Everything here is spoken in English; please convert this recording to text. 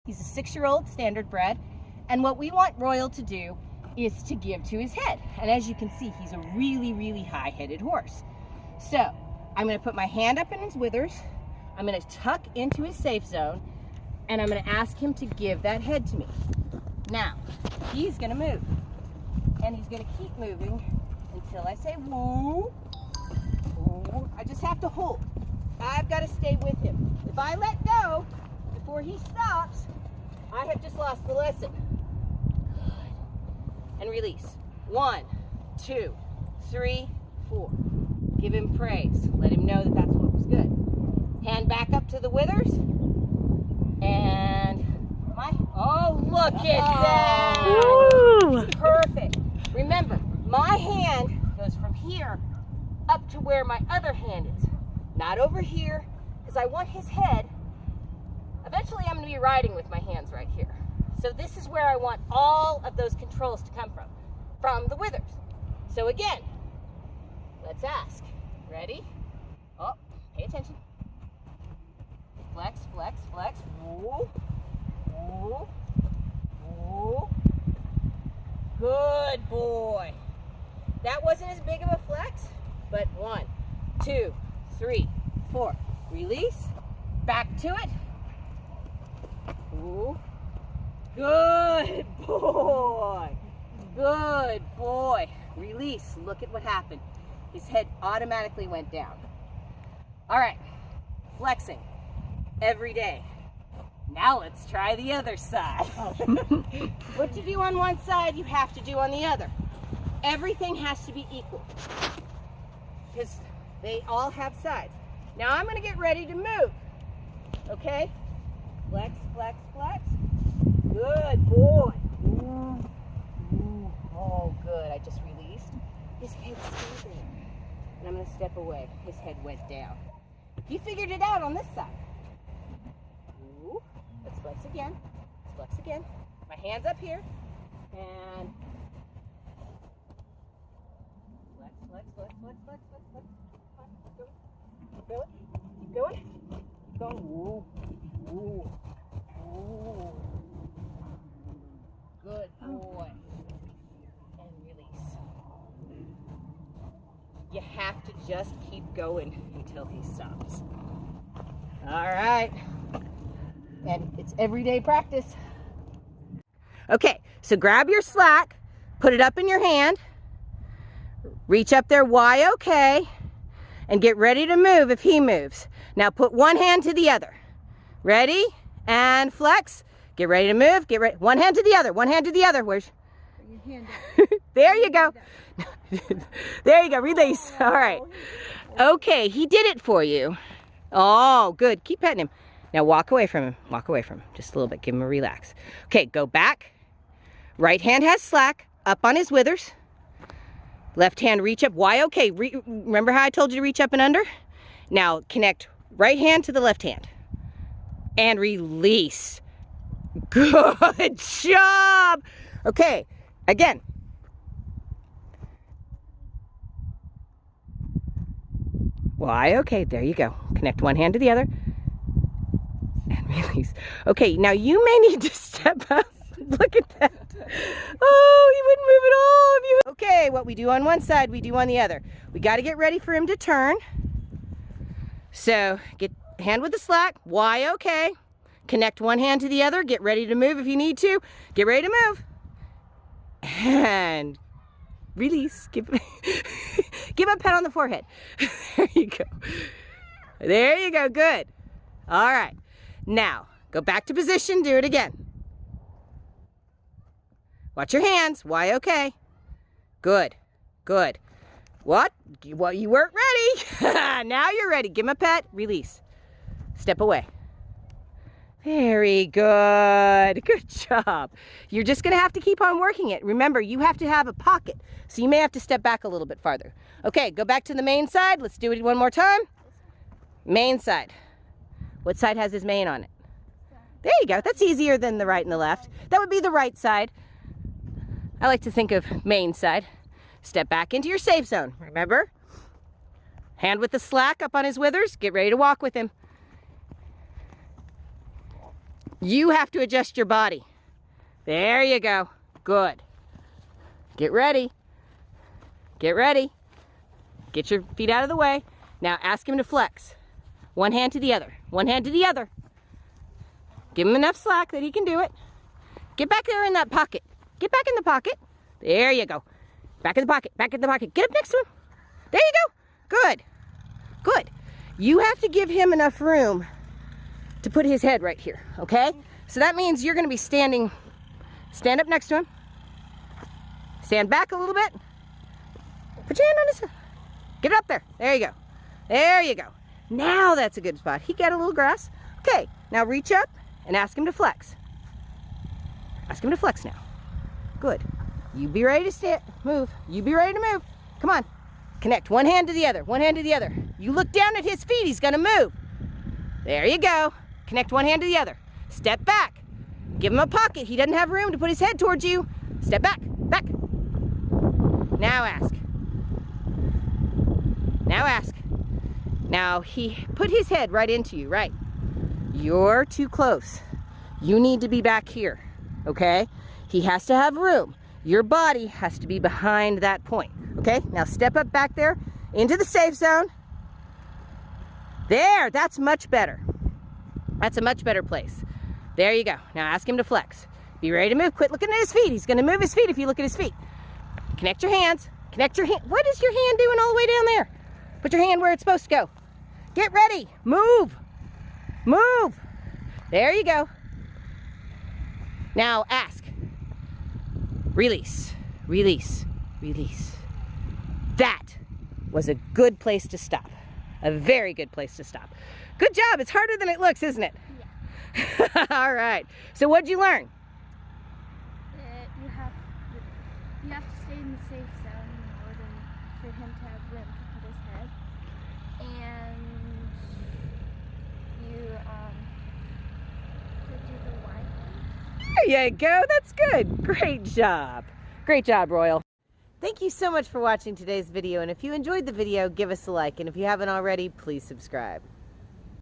He's a 6-year-old standard bred, and what we want Royal to do is to give to his head. And as you can see, he's a really, really high-headed horse. So I'm going to put my hand up in his withers, I'm going to tuck into his safe zone, and I'm going to ask him to give that head to me. Now, he's going to move, and he's going to keep moving until I say woo. Woo. I just have to hold. I've got to stay with him. If I let go before he stops, I have just lost the lesson. Good. And release. 1, 2, 3, 4. Give him praise. Let him know that that's what was good. Hand back up to the withers. And oh, look at that. Woo. Perfect. Remember, my hand goes from here up to where my other hand is. Not over here, because I want his head. Eventually, I'm going to be riding with my hands right here. So this is where I want all of those controls to come from the withers. So again, let's ask. Ready? Oh, pay attention. Flex, flex, flex. Woo. Woo. Woo. Good boy. That wasn't as big of a flex, but 1, 2, 3, 4. Release. Back to it. Ooh. Good boy. Good boy. Release. Look at what happened. His head automatically went down. All right. Flexing every day. Now let's try the other side. What you do on one side, you have to do on the other. Everything has to be equal because they all have sides. Now I'm going to get ready to move. Okay? Flex, flex, flex. Good boy. Ooh. Ooh. Oh, good. I just released. His head's still there. And I'm going to step away. His head went down. He figured it out on this side. Ooh. Let's flex again. Let's flex again. My hand's up here. And flex, flex, flex, flex, flex, flex, flex. Keep going. Keep going. Keep going. Ooh. Ooh. Ooh. Good boy. And release. You have to just keep going until he stops. All right. And it's everyday practice. Okay, so grab your slack, put it up in your hand, reach up there, Y-OK, and get ready to move if he moves. Now put one hand to the other. Ready? And flex. Get ready to move. Get ready. One hand to the other. One hand to the other. Where's your hand down. There you go. There you go. Release. All right. Okay, he did it for you. Oh, good. Keep petting him. Now walk away from him. Walk away from him. Just a little bit. Give him a relax. Okay, go back. Right hand has slack. Up on his withers. Left hand reach up. Y-OK. Remember how I told you to reach up and under? Now connect right hand to the left hand. And release. Good job. Okay, again. Y-OK. There you go. Connect one hand to the other. And release. Okay, now you may need to step up. Look at that. Oh, he wouldn't move at all. If you... Okay, what we do on one side, we do on the other. We got to get ready for him to turn. So, get hand with the slack. Y-OK. Connect one hand to the other. Get ready to move if you need to. Get ready to move. And release. Give him a pat on the forehead. There you go. There you go. Good. All right. Now, go back to position. Do it again. Watch your hands. Y-OK. Good. Good. What? Well, you weren't ready. Now you're ready. Give him a pet. Release. Step away. Very good. Good job. You're just going to have to keep on working it. Remember, you have to have a pocket, so you may have to step back a little bit farther. Okay, go back to the main side. Let's do it one more time. Main side. What side has his mane on it? There you go. That's easier than the right and the left. That would be the right side. I like to think of main side. Step back into your safe zone. Remember? Hand with the slack up on his withers. Get ready to walk with him. You have to adjust your body. There you go. Good. Get ready. Get ready. Get your feet out of the way. Now ask him to flex. One hand to the other. One hand to the other. Give him enough slack that he can do it. Get back there in that pocket. Get back in the pocket. There you go. Back in the pocket. Back in the pocket. Get up next to him. There you go. Good. Good. You have to give him enough room to put his head right here, okay? So that means you're gonna be standing, stand up next to him. Stand back a little bit. Put your hand on his head. Get it up there. There you go. There you go. Now that's a good spot. He got a little grass. Okay, now reach up and ask him to flex. Ask him to flex now. Good. You be ready to stand, move. You be ready to move. Come on. Connect one hand to the other, one hand to the other. You look down at his feet, he's gonna move. There you go. Connect one hand to the other. Step back. Give him a pocket. He doesn't have room to put his head towards you. Step back, back. Now ask. Now ask. Now he put his head right into you, right? You're too close. You need to be back here, okay? He has to have room. Your body has to be behind that point, okay? Now step up back there into the safe zone. There, that's much better. That's a much better place. There you go. Now ask him to flex. Be ready to move. Quit looking at his feet. He's gonna move his feet if you look at his feet. Connect your hands. Connect your hand. What is your hand doing all the way down there? Put your hand where it's supposed to go. Get ready. Move. Move. There you go. Now ask. Release. Release. Release. That was a good place to stop. A very good place to stop. Good job. It's harder than it looks, isn't it? Yeah. All right. So what'd you learn? You have to stay in the safe zone in order for him to have room to put his head. And you to do the wide. There you go. That's good. Great job. Great job, Royal. Thank you so much for watching today's video. And if you enjoyed the video, give us a like. And if you haven't already, please subscribe.